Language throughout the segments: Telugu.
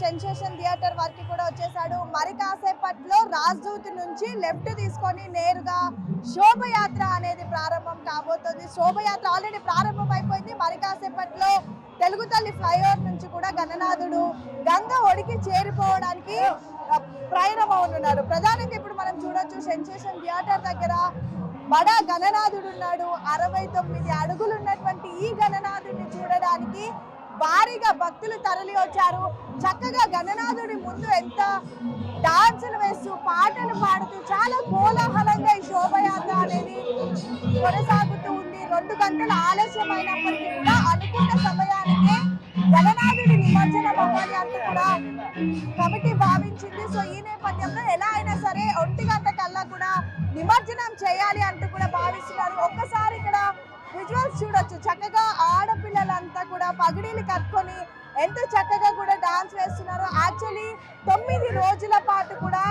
సెన్సేషన్ థియేటర్ వరకు కూడా వచ్చేసాడు. మరి కాసేపట్లో రాజ్దూత్ నుంచి లెఫ్ట్ తీసుకొని నేరుగా శోభయాత్ర అనేది ప్రారంభం కాబోతుంది. శోభయాత్ర ఆల్రెడీ ప్రారంభం అయిపోయింది. మరి కాసేపట్లో తెలుగు తల్లి ఫ్లైఓవర్ నుంచి కూడా గణనాథుడు గంగ ఒడికి చేరిపోవడానికి ప్రయాణం అవుతున్నాడు. ప్రధానంగా ఇప్పుడు మనం చూడొచ్చు సెన్సేషన్ థియేటర్ దగ్గర బడా గణనాథుడు ఉన్నాడు. 69 అడుగులు ఉన్నటువంటి ఈ గణనాథుడిని చూడడానికి భారీగా భక్తులు తరలి వచ్చారు. చక్కగా గణనాథుడి ముందు ఎంత డాన్సులు వేస్తూ పాటలు పాడుతూ చాలా కోలాహలంగా ఈ శోభయాత్ర అనేది కొనసాగుతూ ఉంది. 2 గంటల ఆలస్యమైనప్పటికీ కూడా అనుకున్న సమయానికే గణనాథుడి నిమజ్జనం అవ్వాలి అంటూ కూడా కమిటీ భావించింది. సో ఈ నేపథ్యంలో ఎలా అయినా సరే 1 గంట కల్లా కూడా నిమజ్జనం చేయాలి అంటూ కూడా భావిస్తున్నారు. ఒక్కసారి ఇక్కడ విజువల్స్ చూడొచ్చు. చక్కగా ఆడపిల్లలంతా కూడా పగిడీలు కట్టుకొని ఎంత చక్కగా కూడా డాన్స్ వేస్తున్నారు. యాక్చువల్లీ 9 రోజుల పాటు కూడా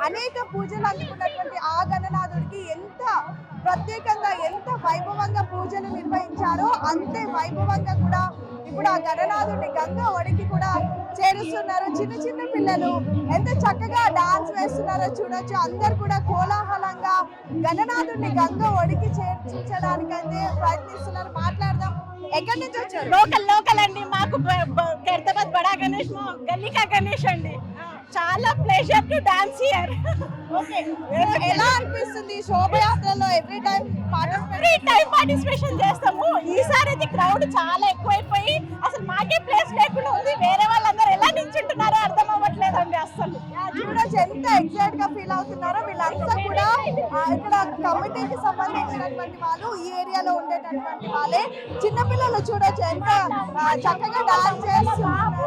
అనేక పూజలు అందుకున్నటువంటి ఆ గణనాథుడికి ఎంత ప్రత్యేకంగా ఎంత వైభవంగా పూజలు నిర్వహించారో అంతే వైభవంగా కూడా ఇప్పుడు ఆ గణనాథుడిని గంగ ఒడికి కూడా చేరుస్తున్నారు. చిన్న చిన్న పిల్లలు ఎంత చక్కగా డాన్స్ వేస్తున్నారో చూడొచ్చు. అందరు కూడా కోలాహలంగా గణనాథుడిని గంగ ఒడికి చేర్చించడానికైతే ప్రయత్నిస్తున్నారు. మాట్లాడదాం. ఎక్కడి నుంచి వచ్చారు? లోకల్ అండి. మాకు ఖైరతాబాద్ బడా గణేష్ గల్లికా గణేష్ అండి. చాలా pleasure to dance here. Okay, ఎలా అనిపిస్తుంది శోభయాత్రలో? ఎవ్రీ టైం పార్టిసిపేషన్ చేస్తాము. ఈసారి అయితే క్రౌడ్ చాలా ఎక్కువైపోయి అసలు మాకే ప్లేస్ లేకుండా ఉంది. వేరే వాళ్ళందరూ ఎలా నిల్చుంటున్నారో అర్థం అవ్వట్లేదండి అసలు. చూడొచ్చు ఎంత ఎక్సైట్ గా ఫీల్ అవుతున్నారో. వీళ్ళంతా కూడా ఇక్కడ కమిటీకి సంబంధించినటువంటి వాళ్ళు, ఈ ఏరియాలో ఉండేటటువంటి వాళ్ళే. చిన్నపిల్లలు చూడొచ్చు ఎంత చక్కగా డాన్స్ చేస్తున్నారు.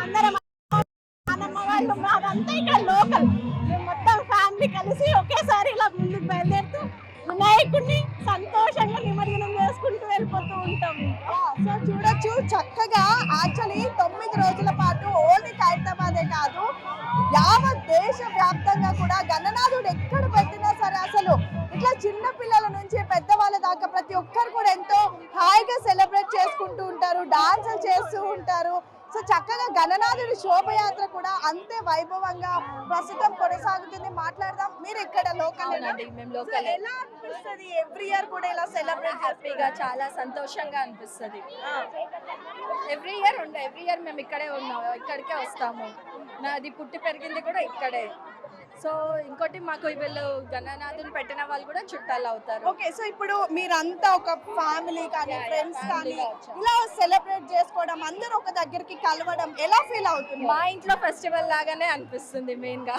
అందరం అన్నమ్మ వాళ్ళు మాదంతా ఇక్కడ లోకల్ మొత్తం ఫ్యామిలీ కలిసి ఒకేసారి ఇలా ముందుకు బయలుదేరుతూ వినాయకుడిని సంతోషంగా నిమజ్జనం చేసుకుంటూ వెళ్ళిపోతూ ఉంటాం. సో చూడొచ్చు చక్కగా యాక్చువల్లీ 9 రోజుల పాటు ఓన్లీ ఖైరతాబాదే కాదు, యావత్ దేశ వ్యాప్తంగా కూడా గణనాథుడు ఎక్కడ పెట్టినా సరే అసలు ఇట్లా చిన్న పిల్లల నుంచి పెద్దవాళ్ళ దాకా ప్రతి ఒక్కరు కూడా ఎంతో హాయిగా సెలబ్రేట్ చేసుకుంటూ ఉంటారు, డాన్సులు చేస్తూ ఉంటారు. సో చక్కగా గణనాథుడి శోభయాత్ర కూడా అంతే వైభవంగా ప్రస్తుతం కొనసాగుతుంది. మాట్లాడదాం. మీరు ఇక్కడ లోకల్? మేము లోకల్. ఎలా అనిపిస్తుంది ఎవ్రీ ఇయర్ కూడా ఇలా సెలబ్రేట్? హ్యాపీగా, చాలా సంతోషంగా అనిపిస్తుంది. ఎవ్రీ ఇయర్ మేము ఇక్కడే ఉన్నాము, ఇక్కడికే వస్తాము. నాది పుట్టి పెరిగింది కూడా ఇక్కడే. సో ఇంకోటి మాకు వీళ్ళు గణనాథుని పెట్టిన వాళ్ళు కూడా చుట్టాలు అవుతారు. ఓకే, సో ఇప్పుడు మీరంతా ఒక ఫ్యామిలీ కానీ ఫ్రెండ్స్ కానీ ఇలా సెలబ్రేట్ చేసుకోవడం, అందరూ ఒక దగ్గరికి కలవడం ఎలా ఫీల్ అవుతుంది? మా ఇంట్లో ఫెస్టివల్ లాగానే అనిపిస్తుంది మెయిన్ గా.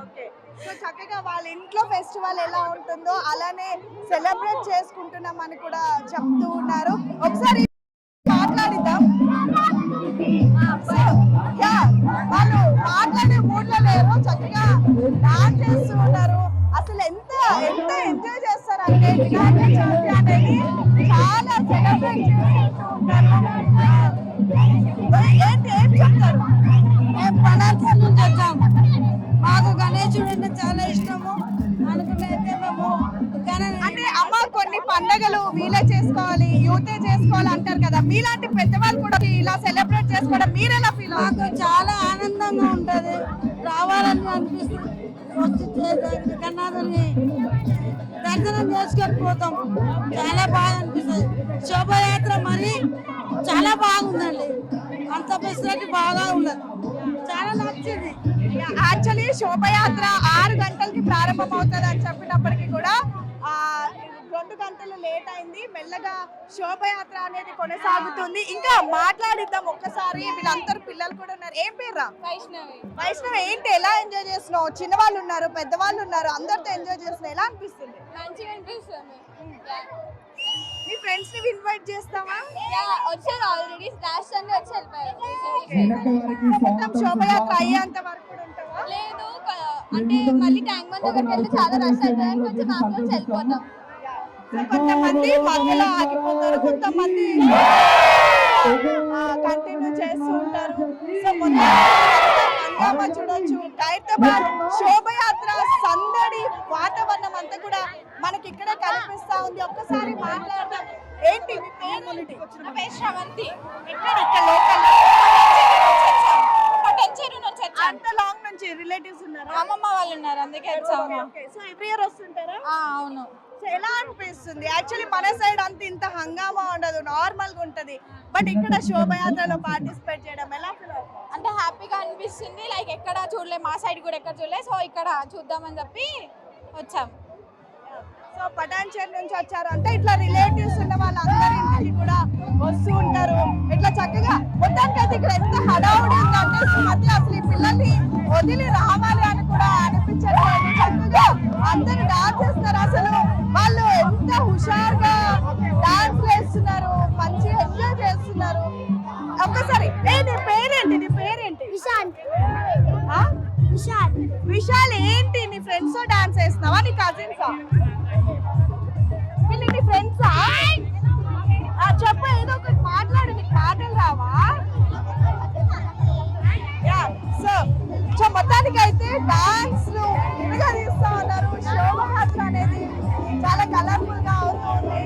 ఓకే, సో చక్కగా వాళ్ళ ఇంట్లో ఫెస్టివల్ ఎలా ఉంటుందో అలానే సెలబ్రేట్ చేసుకుంటున్నామని కూడా చెప్తూ ఉన్నారు. ఒకసారి మాట్లాడిద్దాం. వాళ్ళు మాట్లాడే మూడ్లో లేరు, చక్కగా డాన్స్ చేస్తూ ఉన్నారు. అసలు ఎంత ఎంజాయ్ చేస్తారంటే వినాయక చవితి అనేది చాలా సెలబ్రేట్ చేసుకుంటూ ఉంటారు. ఏంటి ఏం చెప్తారు? మేము పడాల్సి నుంచి వచ్చాం. మాకు గణేశుడు అంటే చాలా ఇష్టము. అనుకున్నైతే మేము అంటే అమ్మ కొన్ని పండగలు వీలే చేసుకోవాలి, యూతే చేసుకోవాలి అంటారు కదా, మీలాంటి పెద్దవాళ్ళు కూడా ఇలా సెలబ్రేట్ చేసుకోవడం మీరు ఎలా ఫీల్? మాకు చాలా ఆనందంగా ఉంటుంది, రావాలని అనిపిస్తుంది. వచ్చి గణనాథుని దర్శనం చేసుకొని పోతాం. చాలా బాగా అనిపిస్తుంది. శోభయాత్ర మరి చాలా బాగుందండి. అంత ఫెసిలిటీ బాగా ఉండదు, చాలా నచ్చింది. యాక్చువల్లీ శోభయాత్ర 6 గంటలకి ప్రారంభం అవుతుంది అని చెప్పినప్పటికీ కూడా 2 గంటలు లేట్ అయింది. మెల్లగా శోభయాత్ర అనేది కొనసాగుతుంది. ఇంకా మాట్లాడిద్దాం ఒక్కసారి. వీళ్ళందరూ పిల్లలు కూడా ఉన్నారు. ఏం పేర్రా? వైష్ణవి. ఏంటి ఎలా ఎంజాయ్ చేస్తున్నావు? చిన్నవాళ్ళు ఉన్నారు, పెద్దవాళ్ళు ఉన్నారు, అందరితో ఎంజాయ్ చేస్తున్నావు. ఎలా అనిపిస్తుంది? మంచిగా అనిపిస్తుంది. మీ ఫ్రెండ్స్ ని ఇన్వైట్ చేస్తావా? వచ్చారు ఆల్రెడీ, లాస్ట్ సండే వచ్చి వెళ్ళిపోయారు. మొత్తం శోభయాత్ర అయ్యేంత వరకు కూడా ఉంటావా? లేదు, అంటే మళ్ళీ ట్యాంక్ బండ్ దగ్గరికి వెళ్తే చాలా రష్ అవుతుంది, కొంచెం ఆఫ్టర్ వెళ్ళిపోతాం. కొంతమంది మధ్యలో ఆగిపోతారు, కొంతమంది కంటిన్యూ చేస్తూ ఉంటారు. సో మొత్తం చూడొచ్చు ఖైరతాబాద్ శోభయాత్ర సందడి వాతావరణం అంతా కూడా మనకి ఇక్కడే కనిపిస్తా ఉంది. ఒక్కసారి మాట్లాడదాం. ఏంటి మీ పేరు? శ్రవంతి. ఇక్కడ లోకల్ ఉంటుంది. బట్ ఇక్కడ శోభయాత్రలో పార్టిసిపేట్ చేయడం ఎలా ఫీల్ అవుతుంది? అంటే హ్యాపీగా అనిపిస్తుంది. లైక్ ఎక్కడ చూడలే, మా సైడ్ కూడా ఎక్కడ చూడలే, సో ఇక్కడ చూద్దామని చెప్పి వచ్చాం. సో పటాన్చేరు నుంచి వచ్చారు అంటే ఇట్లా రిలేటివ్స్ ఉన్న వాళ్ళందరి ఇంటికి కూడా వస్తూ ఉంటారు. ఇట్లా చక్కగా మొత్తానికి అయితే ఇక్కడ ఎంత హడావుడి ఉందంటే సుమతి అసలు ఈ పిల్లల్ని వదిలి రావాలి అని కూడా అనిపించట్లేదు. చక్కగా అందరూ డాన్స్ చేస్తారు. అసలు వాళ్ళు ఎంత హుషారుగా డాన్స్ వేస్తున్నారు, మంచి ఎంజాయ్ చేస్తున్నారు. ఒక్కసారి నీ పేరేంటి? నీ పేరేంటి? ఆ? విశాల్ ఏంటి నీ ఫ్రెండ్స్ తో డాన్స్ వేస్తున్నావా? నీ కజిన్సా? వీళ్ళు నీ ఫ్రెండ్సా? చెప్పు, ఏదో ఒకటి మాట్లాడు. నీకు మాటలు రావా? సో మొత్తానికి అయితే డాన్స్ తీస్తా ఉన్నారు. శోభయాత్ర అనేది చాలా కలర్ఫుల్ గా అవుతుంది.